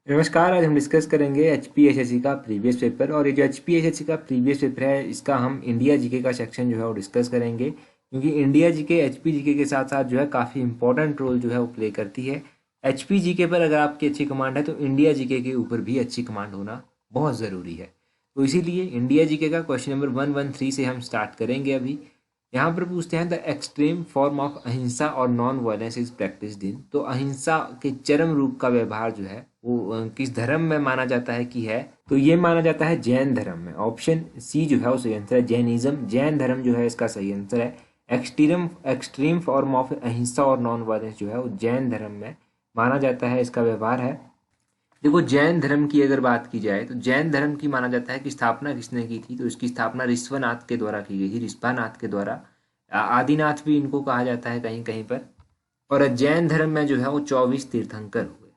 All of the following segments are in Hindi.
नमस्कार। आज हम डिस्कस करेंगे एचपीएसएससी का प्रीवियस पेपर। और ये जो एचपीएसएससी का प्रीवियस पेपर है इसका हम इंडिया जीके का सेक्शन जो है वो डिस्कस करेंगे, क्योंकि इंडिया जीके एचपी जीके के साथ साथ जो है काफ़ी इंपॉर्टेंट रोल जो है वो प्ले करती है। एचपी जीके पर अगर आपकी अच्छी कमांड है तो इंडिया जीके के ऊपर भी अच्छी कमांड होना बहुत ज़रूरी है। तो इसीलिए इंडिया जीके का क्वेश्चन नंबर 113 से हम स्टार्ट करेंगे अभी। यहाँ पर पूछते हैं द एक्सट्रीम फॉर्म ऑफ अहिंसा और non violence is practised in. तो अहिंसा के चरम रूप का व्यवहार जो है वो किस धर्म में माना जाता है कि है, तो ये माना जाता है जैन धर्म में। ऑप्शन सी जो है वो सही आंसर है, जैनिज्म। जैन धर्म जो है इसका सही आंसर है। एक्सट्रीम एक्सट्रीम फॉर्म ऑफ अहिंसा और नॉन वायलेंस जो है वो जैन धर्म में माना जाता है, इसका व्यवहार है। देखो, जैन धर्म की अगर बात की जाए तो जैन धर्म की माना जाता है कि स्थापना किसने की थी, तो इसकी स्थापना ऋषभनाथ के द्वारा की गई थी, ऋषभानाथ के द्वारा। आदिनाथ भी इनको कहा जाता है कहीं कहीं पर। और जैन धर्म में जो है वो 24 तीर्थंकर हुए।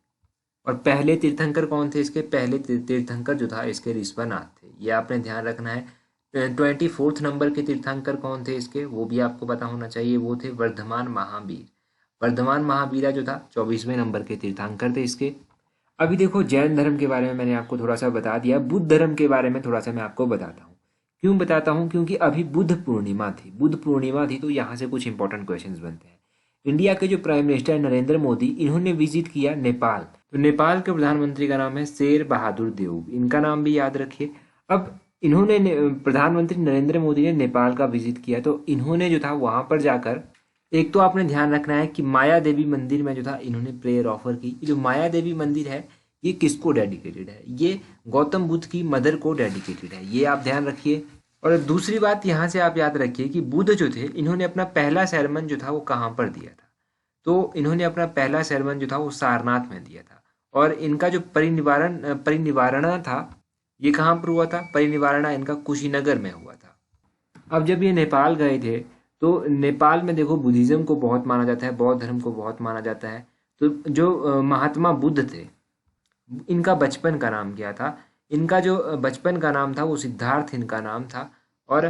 और पहले तीर्थंकर कौन थे इसके? पहले तीर्थंकर जो था इसके ऋषभनाथ थे, ये आपने ध्यान रखना है। 24th नंबर के तीर्थंकर कौन थे इसके, वो भी आपको पता होना चाहिए। वो थे वर्धमान महावीर। वर्धमान महावीरा जो था 24वें नंबर के तीर्थंकर थे इसके। अभी देखो, जैन धर्म के बारे में मैंने आपको थोड़ा सा बता दिया। बुद्ध धर्म के बारे में थोड़ा सा मैं आपको बताता हूँ। क्यों बताता हूँ? क्योंकि अभी बुद्ध पूर्णिमा थी। बुद्ध पूर्णिमा थी तो यहाँ से कुछ इंपॉर्टेंट क्वेश्चंस बनते हैं। इंडिया के जो प्राइम मिनिस्टर नरेंद्र मोदी, इन्होंने विजिट किया नेपाल। तो नेपाल के प्रधानमंत्री का नाम है शेर बहादुर देउब, इनका नाम भी याद रखिए। अब इन्होंने प्रधानमंत्री नरेंद्र मोदी ने नेपाल का विजिट किया, तो इन्होंने जो था वहां पर जाकर, एक तो आपने ध्यान रखना है कि माया देवी मंदिर में जो था इन्होंने प्रेयर ऑफर की। ये जो माया देवी मंदिर है ये किसको डेडिकेटेड है? ये गौतम बुद्ध की मदर को डेडिकेटेड है, ये आप ध्यान रखिए। और दूसरी बात यहाँ से आप याद रखिए कि बुद्ध जो थे इन्होंने अपना पहला sermon जो था वो कहाँ पर दिया था? तो इन्होंने अपना पहला sermon जो था वो सारनाथ में दिया था। और इनका जो परिनिवारणा था ये कहाँ पर हुआ था? परिनिवारणा इनका कुशीनगर में हुआ था। अब जब ये नेपाल गए थे तो नेपाल में देखो बुद्धिज्म को बहुत माना जाता है, बौद्ध धर्म को बहुत माना जाता है। तो जो महात्मा बुद्ध थे, इनका बचपन का नाम क्या था? इनका जो बचपन का नाम था वो सिद्धार्थ इनका नाम था। और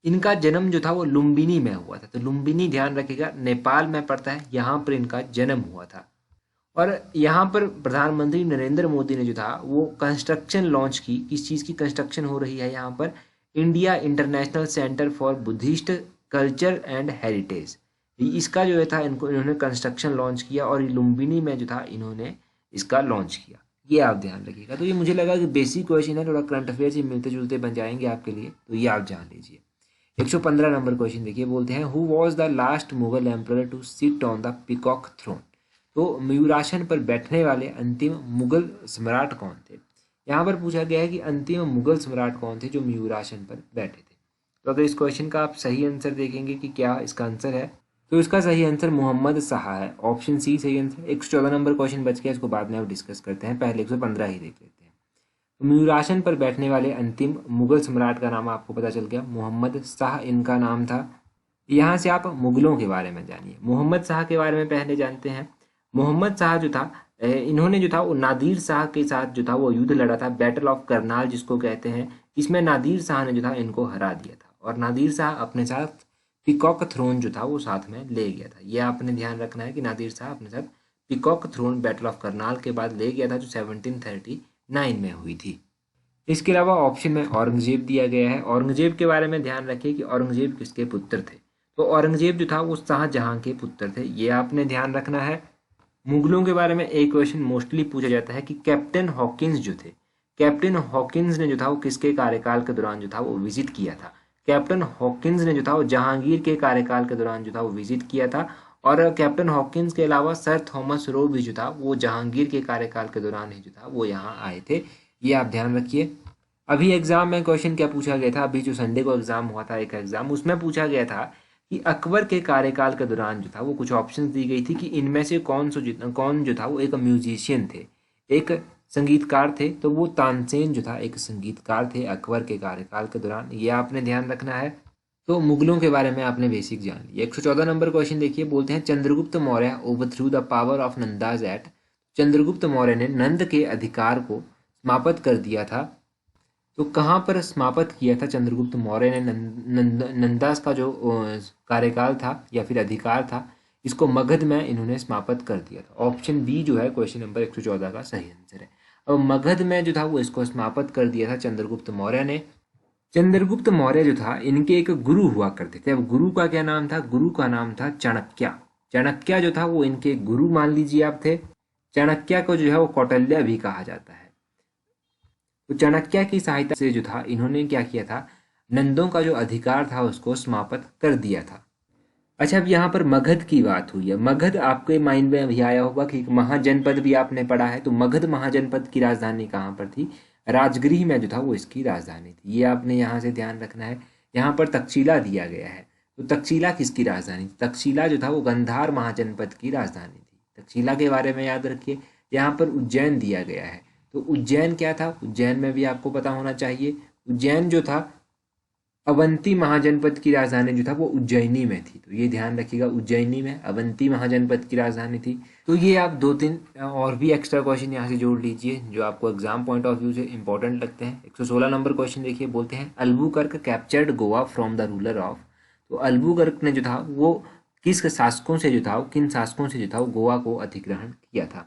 इनका जन्म जो था वो लुम्बिनी में हुआ था। तो लुम्बिनी ध्यान रखिएगा, नेपाल में पड़ता है, यहाँ पर इनका जन्म हुआ था। और यहाँ पर प्रधानमंत्री नरेंद्र मोदी ने जो था वो कंस्ट्रक्शन लॉन्च की। किस चीज़ की कंस्ट्रक्शन हो रही है यहाँ पर? India international centre for Buddhist culture and heritage, इसका जो है था इन्होंने कंस्ट्रक्शन लॉन्च किया। और लुम्बिनी में जो था इन्होंने इसका लॉन्च किया, ये आप ध्यान रखिएगा। तो ये मुझे लगा कि बेसिक क्वेश्चन है, थोड़ा करंट अफेयर से मिलते जुलते बन जाएंगे आपके लिए, तो ये आप जान लीजिए। 115 नंबर क्वेश्चन देखिए, बोलते हैं who was the last Mughal emperor to sit on the peacock throne. तो मयूरासन पर बैठने वाले अंतिम मुगल सम्राट कौन थे? यहाँ पर पूछा गया है कि अंतिम मुगल सम्राट कौन थे जो मयूरासन पर बैठे थे। तो अगर इस क्वेश्चन का आप सही आंसर देखेंगे कि क्या इसका आंसर है, तो इसका सही आंसर मोहम्मद शाह है। ऑप्शन सी सही आंसर। 114 नंबर क्वेश्चन बच गया, इसको बाद में आप डिस्कस करते हैं, पहले 115 ही देख लेते हैं। तो मयूरासन पर बैठने वाले अंतिम मुगल सम्राट का नाम आपको पता चल गया, मोहम्मद शाह इनका नाम था। यहाँ से आप मुगलों के बारे में जानिए। मोहम्मद शाह के बारे में पहले जानते हैं। मोहम्मद शाह जो था, इन्होंने जो था वो नादिर शाह के साथ जो था वो युद्ध लड़ा था, बैटल ऑफ करनाल जिसको कहते हैं। इसमें नादिर शाह ने जो था इनको हरा दिया था। और नादिर शाह अपने साथ पीकॉक थ्रोन जो था वो साथ में ले गया था। ये आपने ध्यान रखना है कि नादिर शाह अपने साथ peacock throne battle of Karnal के बाद ले गया था, जो 1739 में हुई थी। इसके अलावा ऑप्शन में औरंगजेब दिया गया है। औरंगजेब के बारे में ध्यान रखिए कि औरंगजेब किसके पुत्र थे। तो औरंगजेब जो था वो शाहजहां के पुत्र थे, ये आपने ध्यान रखना है। मुगलों के बारे में एक क्वेश्चन मोस्टली पूछा जाता है कि कैप्टन हॉकिंस जो थे, कैप्टन हॉकिंस ने जो था वो किसके कार्यकाल के दौरान जो था वो विजिट किया था? कैप्टन हॉकिंस ने जो था वो जहांगीर के कार्यकाल के दौरान जो था वो विजिट किया था। और कैप्टन हॉकिंस के अलावा सर थॉमस रो भी जो था वो जहांगीर के कार्यकाल के दौरान ही जो था वो यहाँ आए थे, ये आप ध्यान रखिए। अभी एग्जाम में क्वेश्चन क्या पूछा गया था? अभी जो संडे को एग्जाम हुआ था एक एग्जाम, उसमें पूछा गया था कि अकबर के कार्यकाल के दौरान जो था वो कुछ ऑप्शंस दी गई थी कि इनमें से कौन जो था वो एक म्यूजिशियन थे, एक संगीतकार थे। तो वो तानसेन जो था एक संगीतकार थे अकबर के कार्यकाल के दौरान, ये आपने ध्यान रखना है। तो मुगलों के बारे में आपने बेसिक जान लिया। 114 नंबर क्वेश्चन देखिए, बोलते हैं Chandragupta Maurya overthrew the power of Nandas एट। चंद्रगुप्त मौर्य ने नंद के अधिकार को समाप्त कर दिया था। तो कहाँ पर समाप्त किया था चंद्रगुप्त मौर्य ने? नंदास का जो कार्यकाल था या फिर अधिकार था, इसको मगध में इन्होंने समाप्त कर दिया था। ऑप्शन बी जो है क्वेश्चन नंबर 114 का सही आंसर है। अब मगध में जो था वो इसको समाप्त कर दिया था चंद्रगुप्त मौर्य ने। चंद्रगुप्त मौर्य जो था इनके एक गुरु हुआ करते थे। अब गुरु का क्या नाम था? गुरु का नाम था चाणक्य। चाणक्य जो था वो इनके गुरु मान लीजिए आप थे। चाणक्य को जो है वो कौटिल्य भी कहा जाता है। तो चाणक्य की सहायता से जो था इन्होंने क्या किया था, नंदों का जो अधिकार था उसको समाप्त कर दिया था। अच्छा, अब यहाँ पर मगध की बात हुई है। मगध आपके माइंड में भी आया होगा कि महाजनपद भी आपने पढ़ा है, तो मगध महाजनपद की राजधानी कहाँ पर थी? राजगृह में जो था वो इसकी राजधानी थी। ये आपने यहाँ से ध्यान रखना है। यहाँ पर तक्षशिला दिया गया है, तो तक्षशिला किसकी राजधानी थी? तक्षशिला जो था वो गांधार महाजनपद की राजधानी थी। तक्षशिला के बारे में याद रखिए। यहाँ पर उज्जैन दिया गया है, तो उज्जैन क्या था? उज्जैन में भी आपको पता होना चाहिए। उज्जैन जो था अवंती महाजनपद की राजधानी जो था वो उज्जैनी में थी, तो ये ध्यान रखिएगा, उज्जैनी में अवंती महाजनपद की राजधानी थी। तो ये आप 2-3 और भी एक्स्ट्रा क्वेश्चन यहाँ से जोड़ लीजिए जो आपको एग्जाम पॉइंट ऑफ व्यू से इंपॉर्टेंट लगते हैं। 116 नंबर क्वेश्चन देखिए, बोलते हैं Albuquerque captured Goa from the ruler of. तो अल्बुकर्क ने जो था वो किस शासकों से जो था, किन शासकों से जो था वो गोवा को अधिग्रहण किया था?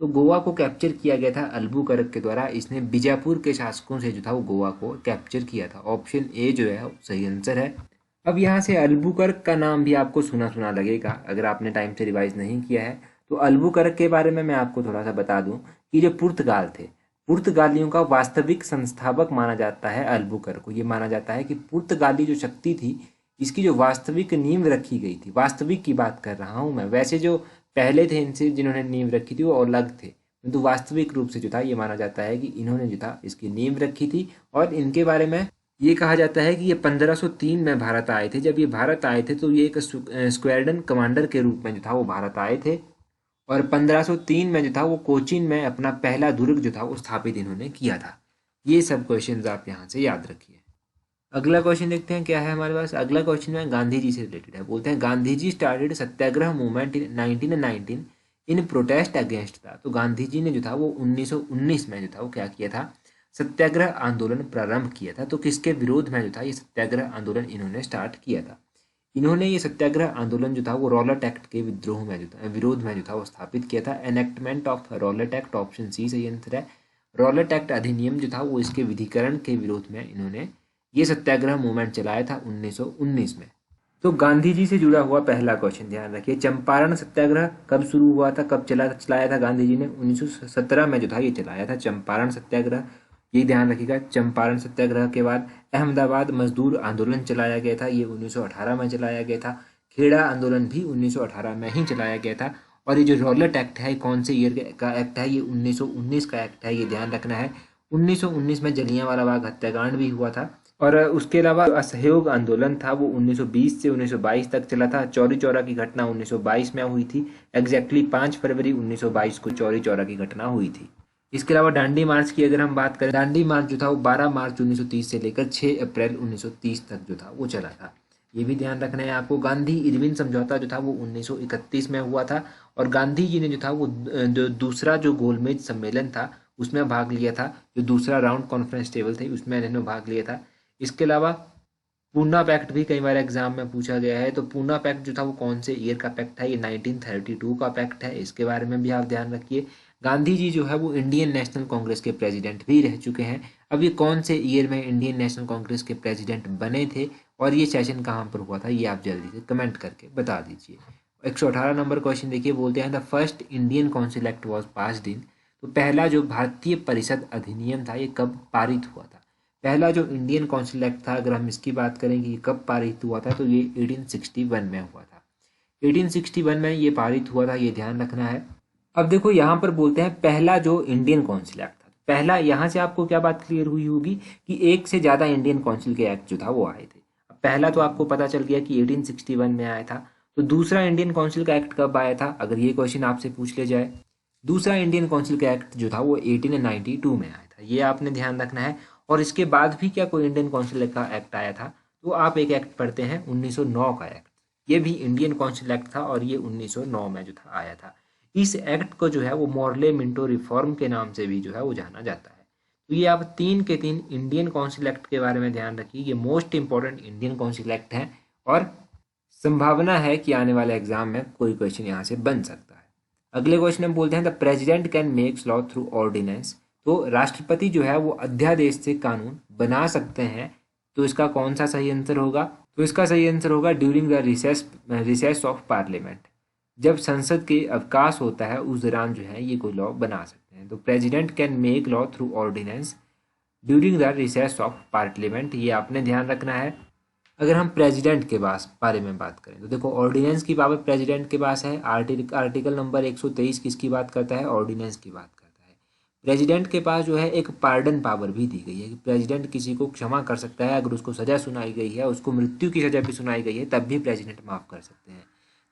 तो गोवा को कैप्चर किया गया था अल्बुकर्क के द्वारा। इसने बीजापुर के शासकों से जो था वो गोवा को कैप्चर किया था। ऑप्शन ए जो है वो सही आंसर है। अब यहाँ से अल्बुकर्क का नाम भी आपको सुना सुना लगेगा अगर आपने टाइम से रिवाइज नहीं किया है। तो अल्बुकर्क के बारे में मैं आपको थोड़ा सा बता दूं कि जो पुर्तगाल थे, पुर्तगालियों का वास्तविक संस्थापक माना जाता है अल्बुकर्क को। ये माना जाता है कि पुर्तगाली जो शक्ति थी इसकी जो वास्तविक नींव रखी गई थी, वास्तविक की बात कर रहा हूँ मैं, वैसे जो पहले थे इनसे जिन्होंने नींव रखी थी वो अलग थे, किंतु वास्तविक रूप से जो था ये माना जाता है कि इन्होंने जो था इसकी नींव रखी थी। और इनके बारे में ये कहा जाता है कि ये 1503 में भारत आए थे। जब ये भारत आए थे तो ये एक स्क्वाड्रन कमांडर के रूप में जो था वो भारत आए थे, और 1503 में जो था वो कोचीन में अपना पहला दुर्ग जो था वो स्थापित इन्होंने किया था। ये सब क्वेश्चंस आप यहाँ से याद रखिए। अगला क्वेश्चन देखते हैं क्या है हमारे पास। अगला क्वेश्चन है गांधी जी से रिलेटेड है। बोलते हैं Gandhi ji started Satyagraha movement in 1919 in protest against था। तो गांधी जी ने जो था वो 1919 में जो था वो क्या किया था, सत्याग्रह आंदोलन प्रारंभ किया था। तो किसके विरोध में जो था ये सत्याग्रह आंदोलन इन्होंने स्टार्ट किया था? इन्होंने ये सत्याग्रह आंदोलन जो था वो रॉलेट एक्ट के विद्रोह में जो था, विरोध में जो था वो स्थापित किया था। Enactment of Rowlatt Act, option C सही आंसर है। रॉलेट एक्ट अधिनियम जो था वो इसके विधिकरण के विरोध में इन्होंने ये सत्याग्रह मूवमेंट चलाया था 1919 में। तो गांधी जी से जुड़ा हुआ पहला क्वेश्चन ध्यान रखिए, चंपारण सत्याग्रह कब शुरू हुआ था, कब चलाया था गांधी जी ने? 1917 में जो था ये चलाया था चंपारण सत्याग्रह। ये ध्यान रखिएगा। चंपारण सत्याग्रह के बाद अहमदाबाद मजदूर आंदोलन चलाया गया था, ये 1918 में चलाया गया था। खेड़ा आंदोलन भी 1918 में ही चलाया गया था। और ये जो रॉलेट एक्ट है कौन से ईयर का एक्ट है? ये 1919 का एक्ट है, ये ध्यान रखना है। 1919 में जलियांवाला बाग हत्याकांड भी हुआ था। और उसके अलावा असहयोग आंदोलन था वो 1920 से 1922 तक चला था। चौरी चौरा की घटना 1922 में हुई थी। एग्जैक्टली 5 फरवरी 1922 को चौरी चौरा की घटना हुई थी। इसके अलावा दांडी मार्च की अगर हम बात करें, दांडी मार्च जो था वो 12 मार्च 1930 से लेकर 6 अप्रैल 1930 तक जो था वो चला था। ये भी ध्यान रखना है आपको। गांधी इरविन समझौता जो था वो 1931 में हुआ था। और गांधी जी ने जो था वो दूसरा जो गोलमेज सम्मेलन था उसमें भाग लिया था। जो दूसरा राउंड कॉन्फ्रेंस टेबल थे उसमें इन्होंने भाग लिया था। इसके अलावा पूना पैक्ट भी कई बार एग्जाम में पूछा गया है। तो पूना पैक्ट जो था वो कौन से ईयर का पैक्ट है? ये 1932 का पैक्ट है। इसके बारे में भी आप ध्यान रखिए। गांधी जी जो है वो इंडियन नेशनल कांग्रेस के प्रेसिडेंट भी रह चुके हैं। अब ये कौन से ईयर में इंडियन नेशनल कांग्रेस के प्रेसिडेंट बने थे और ये सेशन कहाँ पर हुआ था, ये आप जल्दी से कमेंट करके बता दीजिए। 118 नंबर क्वेश्चन देखिए, बोलते हैं the first Indian council act was passed in. तो पहला जो भारतीय परिषद अधिनियम था ये कब पारित हुआ था? पहला जो इंडियन काउंसिल एक्ट था अगर हम इसकी बात करें कि कब पारित हुआ था, तो ये 1861 में हुआ था। 1861 में ये पारित हुआ था, ये ध्यान रखना है। अब देखो यहाँ पर बोलते हैं पहला जो इंडियन काउंसिल एक्ट था, पहला, यहाँ से आपको क्या बात क्लियर हुई होगी कि एक से ज़्यादा इंडियन काउंसिल के एक्ट जो था वो आए थे। अब पहला तो आपको पता चल गया कि 1861 में आया था। तो दूसरा इंडियन काउंसिल का एक्ट कब आया था अगर ये क्वेश्चन आपसे पूछ ले जाए? दूसरा इंडियन काउंसिल का एक्ट जो था वो 1892 में आया था, ये आपने ध्यान रखना है। और इसके बाद भी क्या कोई इंडियन काउंसिल का एक्ट आया था? तो आप एक एक्ट पढ़ते हैं 1909 का एक्ट। ये भी इंडियन काउंसिल एक्ट था और ये 1909 में जो था आया था। इस एक्ट को जो है वो मॉर्ले मिंटो रिफॉर्म के नाम से भी जो है वो जाना जाता है। तो ये आप 3 के 3 इंडियन काउंसिल एक्ट के बारे में ध्यान रखिए। ये most important Indian council act है और संभावना है कि आने वाले एग्जाम में कोई क्वेश्चन यहाँ से बन सकता है। अगले क्वेश्चन में बोलते हैं the president can makes law through ordinance. तो राष्ट्रपति जो है वो अध्यादेश से कानून बना सकते हैं। तो इसका कौन सा सही आंसर होगा? तो इसका सही आंसर होगा during the recess of parliament. जब संसद के अवकाश होता है उस दौरान जो है ये कोई लॉ बना सकते हैं। तो president can make law through ordinance during the recess of parliament, ये आपने ध्यान रखना है। अगर हम प्रेसिडेंट के बारे में बात करें तो देखो ऑर्डिनेंस की पावर प्रेसिडेंट के पास है। आर्टिकल नंबर 123 किसकी बात करता है? ऑर्डिनेंस की बात करता है। प्रेसिडेंट के पास जो है एक पार्डन पावर भी दी गई है कि प्रेसिडेंट किसी को क्षमा कर सकता है। अगर उसको सजा सुनाई गई है, उसको मृत्यु की सजा भी सुनाई गई है, तब भी प्रेसिडेंट माफ कर सकते हैं।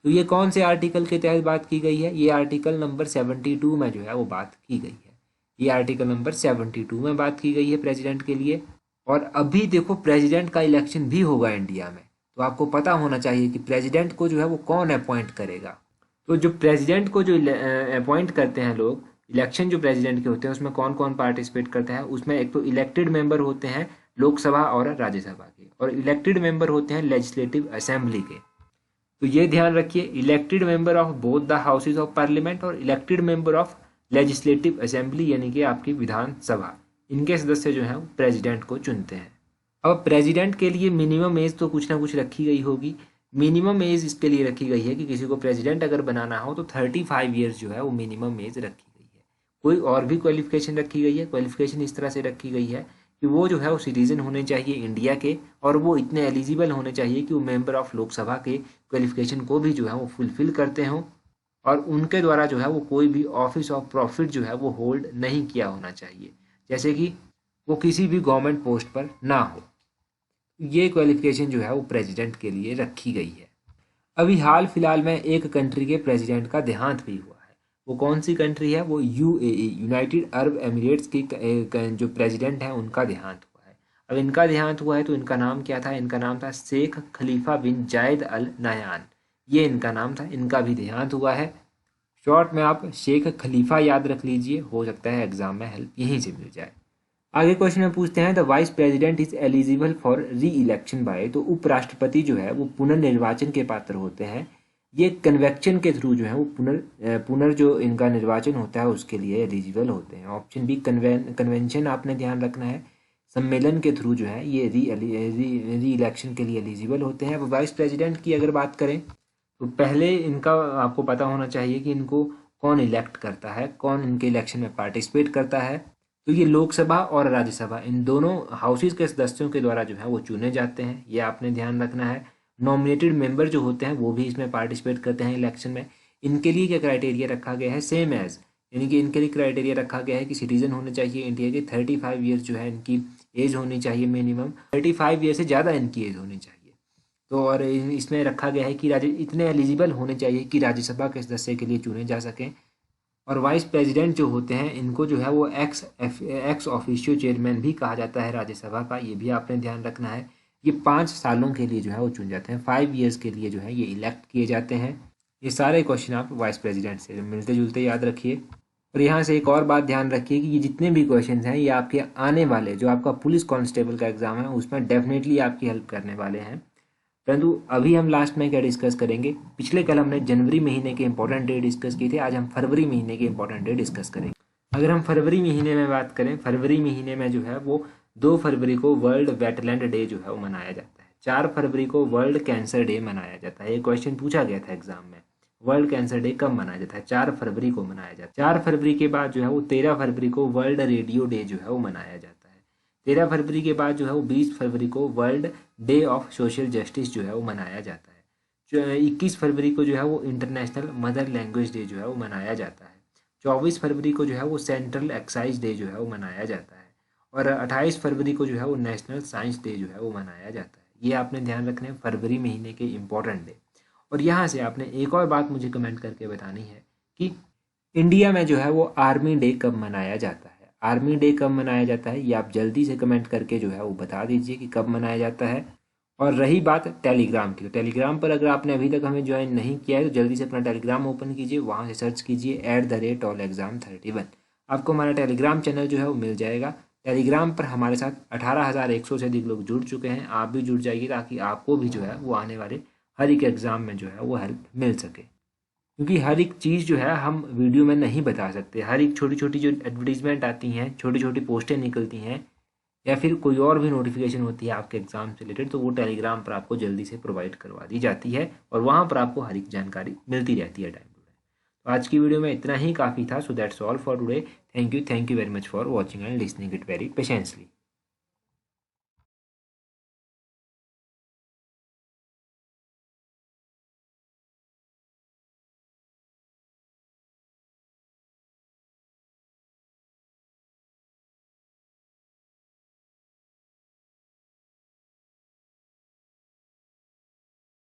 तो ये कौन से आर्टिकल के तहत बात की गई है? ये आर्टिकल नंबर 72 में जो है वो बात की गई है। ये आर्टिकल नंबर 72 में बात की गई है प्रेसिडेंट के लिए। और अभी देखो प्रेसिडेंट का इलेक्शन भी होगा इंडिया में, तो आपको पता होना चाहिए कि प्रेसिडेंट को जो है वो कौन अपॉइंट करेगा। तो जो प्रेसिडेंट को जो अपॉइंट करते हैं लोग, इलेक्शन जो प्रेसिडेंट के होते हैं उसमें कौन कौन पार्टिसिपेट करता है? उसमें एक तो इलेक्टेड मेंबर होते हैं लोकसभा और राज्यसभा के, और इलेक्टेड मेंबर होते हैं लेजिस्लेटिव असेंबली के। तो ये ध्यान रखिए, elected member of both the houses of parliament और elected member of legislative assembly यानी कि आपकी विधानसभा, इनके सदस्य जो हैं वो प्रेसिडेंट को चुनते हैं। अब प्रेसिडेंट के लिए मिनिमम एज तो कुछ ना कुछ रखी गई होगी। मिनिमम एज इसके लिए रखी गई है कि किसी को प्रेसिडेंट अगर बनाना हो तो 35 ईयर्स जो है वो मिनिमम एज रखी गई है। कोई और भी क्वालिफिकेशन रखी गई है? क्वालिफिकेशन इस तरह से रखी गई है कि वो जो है वो सिटीजन होने चाहिए इंडिया के, और वो इतने एलिजिबल होने चाहिए कि वो मेंबर ऑफ लोकसभा के क्वालिफिकेशन को भी जो है वो फुलफिल करते हों, और उनके द्वारा जो है वो कोई भी ऑफिस ऑफ प्रॉफिट जो है वो होल्ड नहीं किया होना चाहिए, जैसे कि वो किसी भी गवर्नमेंट पोस्ट पर ना हो। ये क्वालिफिकेशन जो है वो प्रेसिडेंट के लिए रखी गई है। अभी हाल फिलहाल में एक कंट्री के प्रेसिडेंट का देहांत भी हुआ है। वो कौन सी कंट्री है? वो यूएई, यूनाइटेड अरब एमिरेट्स की जो प्रेसिडेंट है उनका देहांत हुआ है। अब इनका देहांत हुआ है तो इनका नाम क्या था? इनका नाम था शेख खलीफा बिन जायद अल नहयान, ये इनका नाम था। इनका भी देहांत हुआ है। शॉर्ट में आप शेख खलीफा याद रख लीजिए, हो सकता है एग्जाम में हेल्प यहीं से मिल जाए। आगे क्वेश्चन में पूछते हैं the vice president is eligible for re election by, तो उपराष्ट्रपति जो है वो पुनर्निर्वाचन के पात्र होते हैं। ये कन्वेक्शन के थ्रू जो है वो पुनर् जो इनका निर्वाचन होता है उसके लिए एलिजिबल होते हैं। ऑप्शन बी कन्वेंशन आपने ध्यान रखना है, सम्मेलन के थ्रू जो है ये री इलेक्शन के लिए एलिजिबल होते हैं। अब वाइस प्रेसिडेंट की अगर बात करें तो पहले इनका आपको पता होना चाहिए कि इनको कौन इलेक्ट करता है, कौन इनके इलेक्शन में पार्टिसिपेट करता है। तो ये लोकसभा और राज्यसभा इन दोनों हाउसेज के सदस्यों के द्वारा जो है वो चुने जाते हैं, ये आपने ध्यान रखना है। नॉमिनेटेड मेंबर जो होते हैं वो भी इसमें पार्टिसिपेट करते हैं इलेक्शन में। इनके लिए क्या क्राइटेरिया रखा गया है? सेम एज, यानी कि इनके लिए क्राइटेरिया रखा गया है कि सिटीजन होने चाहिए इंडिया के, 35 ईयर्स जो है इनकी एज होनी चाहिए, मिनिमम 35 ईयर से ज़्यादा इनकी एज होनी चाहिए। तो और इसमें रखा गया है कि इतने एलिजिबल होने चाहिए कि राज्यसभा के सदस्य के लिए चुने जा सकें। और वाइस प्रेसिडेंट जो होते हैं इनको जो है वो एक्स ऑफिशियो चेयरमैन भी कहा जाता है राज्यसभा का, ये भी आपने ध्यान रखना है। ये 5 सालों के लिए जो है वो चुन जाते हैं, 5 ईयर्स के लिए जो है ये इलेक्ट किए जाते हैं। ये सारे क्वेश्चन आप वाइस प्रेसिडेंट से मिलते जुलते याद रखिए। और यहाँ से एक और बात ध्यान रखिए कि ये जितने भी क्वेश्चन हैं ये आपके आने वाले जो आपका पुलिस कांस्टेबल का एग्जाम है उसमें डेफिनेटली आपकी हेल्प करने वाले हैं। परंतु अभी हम लास्ट में क्या डिस्कस करेंगे? पिछले कल हमने जनवरी महीने के इंपॉर्टेंट डे डिस्कस किए थे, आज हम फरवरी महीने के इंपॉर्टेंट डे डिस्कस करेंगे। अगर हम फरवरी महीने में बात करें, फरवरी महीने में जो है वो 2 फरवरी को वर्ल्ड वेटलैंड डे जो है वो मनाया जाता है। 4 फरवरी को वर्ल्ड कैंसर डे मनाया जाता है। ये क्वेश्चन पूछा गया था एग्जाम में, वर्ल्ड कैंसर डे कब मनाया जाता है? 4 फरवरी को मनाया जाता है। 4 फरवरी के बाद जो है वो 13 फरवरी को वर्ल्ड रेडियो डे जो है वो मनाया जाता है। 13 फरवरी के बाद जो है वो 20 फरवरी को world day of social justice जो है वो मनाया जाता है। 21 फरवरी को जो है वो इंटरनेशनल मदर लैंग्वेज डे जो है वो मनाया जाता है। 24 फरवरी को जो है वो सेंट्रल एक्साइज डे जो है वो मनाया जाता है। और 28 फरवरी को जो है वो नेशनल साइंस डे जो है वो मनाया जाता है। ये आपने ध्यान रखने हैं फरवरी महीने के इम्पोर्टेंट डे। और यहाँ से आपने एक और बात मुझे कमेंट करके बतानी है कि इंडिया में जो है वो आर्मी डे कब मनाया जाता है। आर्मी डे कब मनाया जाता है ये आप जल्दी से कमेंट करके जो है वो बता दीजिए कि कब मनाया जाता है। और रही बात टेलीग्राम की, तो टेलीग्राम पर अगर आपने अभी तक हमें ज्वाइन नहीं किया है तो जल्दी से अपना टेलीग्राम ओपन कीजिए, वहाँ से सर्च कीजिए @allexam31। आपको हमारा टेलीग्राम चैनल जो है वो मिल जाएगा। टेलीग्राम पर हमारे साथ 18,100 से अधिक लोग जुड़ चुके हैं, आप भी जुड़ जाइए ताकि आपको भी जो है वो आने वाले हर एक एग्ज़ाम में जो है वो हेल्प मिल सके। क्योंकि हर एक चीज़ जो है हम वीडियो में नहीं बता सकते। हर एक छोटी छोटी जो एडवर्टीजमेंट आती हैं, छोटी छोटी पोस्टें निकलती हैं, या फिर कोई और भी नोटिफिकेशन होती है आपके एग्ज़ाम से रिलेटेड, तो वो टेलीग्राम पर आपको जल्दी से प्रोवाइड करवा दी जाती है और वहाँ पर आपको हर एक जानकारी मिलती रहती है टाइम टू टाइम। तो आज की वीडियो में इतना ही काफ़ी था। So that's all for today. Thank you very much for watching and listening it very patiently.